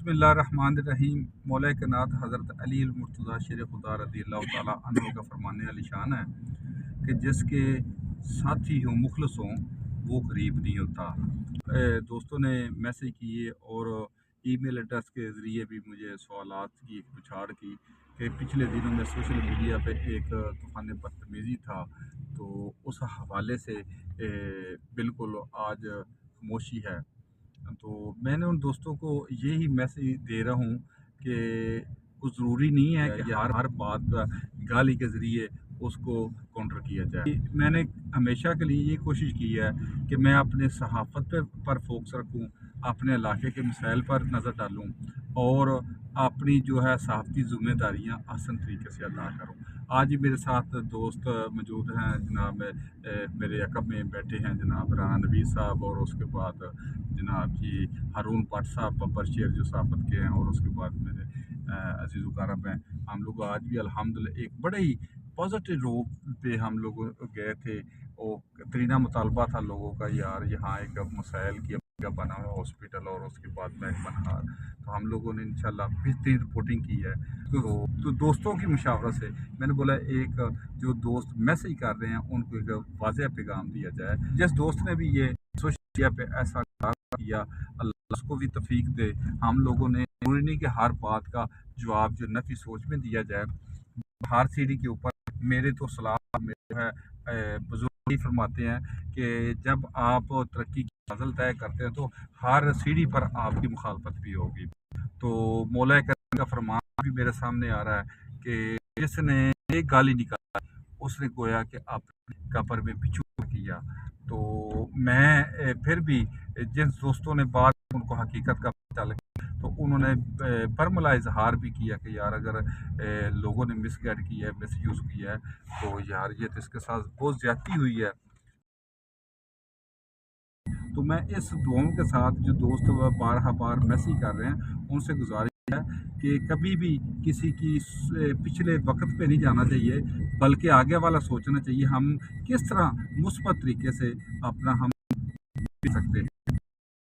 बिस्मिल्लाहिर्रहमानिर्रहीम। मौला कायनात हज़रत अली मुर्तज़ा शेर खुदा रज़ी अल्लाह ताला अन्हु का फरमाने वाली शान है कि जिसके साथी हों मुखलस हों वो गरीब नहीं होता। दोस्तों ने मैसेज किए और ईमेल एड्रेस के ज़रिए भी मुझे सवालात की एक पुछाड़ की कि पिछले दिनों में सोशल मीडिया पे एक तूफ़ान बदतमीज़ी था, तो उस हवाले से बिल्कुल आज खामोशी है। तो मैंने उन दोस्तों को यही मैसेज दे रहा हूँ कि कुछ ज़रूरी नहीं है कि हर बात गाली के ज़रिए उसको काउंटर किया जाए। मैंने हमेशा के लिए ये कोशिश की है कि मैं अपने सहाफ़त पर फोकस रखूँ, अपने इलाके के मसाइल पर नज़र डालूँ और अपनी जो है सहाफ़ती ज़िम्मेदारियाँ आसान तरीके से अदा करूँ। आज ही मेरे साथ दोस्त मौजूद हैं, जनाब मेरे अकब में बैठे हैं जनाब राना नबी साहब, और उसके बाद जनाब जी हारून भट्ट साहब बब्बर शेर जो सहाफ़त के हैं, और उसके बाद मेरे अजीज़ वकारब हैं। हम लोग आज भी अल्हम्दुलिल्लाह एक बड़े ही पॉजिटिव रूप पे हम लोग गए थे। और तरीना मुतालबा था लोगों का, यार यहाँ एक मसाइल की जगह बना हुआ हॉस्पिटल और उसके बाद महकमा, तो हम लोगों ने इंशाल्लाह बेहतरीन रिपोर्टिंग की है। तो दोस्तों की मुशावरत से मैंने बोला एक जो दोस्त मैसेज कर रहे हैं उनको एक वाज़ेह पैगाम दिया जाए। जिस दोस्त ने भी ये सोशल मीडिया पे ऐसा किया, अल्लाह उसको भी तौफीक दे। हम लोगों ने जरूरी नहीं कि हर बात का जवाब जो नफी सोच में दिया जाए। हर सीढ़ी के ऊपर मेरे तो सलाह मेरे है बुजुर्ग ही फरमाते हैं कि जब आप तरक्की की मंजिल तय करते हैं तो हर सीढ़ी पर आपकी मुखालफत भी होगी। तो मौला करम का फरमान भी मेरे सामने आ रहा है कि जिसने एक गाली निकाला उसने गोया कि अपने कब्र में बिछू किया। तो मैं फिर भी जिन दोस्तों ने बात उनको हकीकत का पता लगा, तो उन्होंने बरमला इजहार भी किया कि यार अगर लोगों ने मिसगाइड किया है, मिस यूज़ किया है, तो यार ये तो इसके साथ बहुत ज़्यादती हुई है। तो मैं इस दुआओं के साथ जो दोस्त बारहा बार मैसेज कर रहे हैं उनसे गुजारिश है कि कभी भी किसी की पिछले वक्त पे नहीं जाना चाहिए, बल्कि आगे वाला सोचना चाहिए हम किस तरह मुस्बत तरीके से अपना हम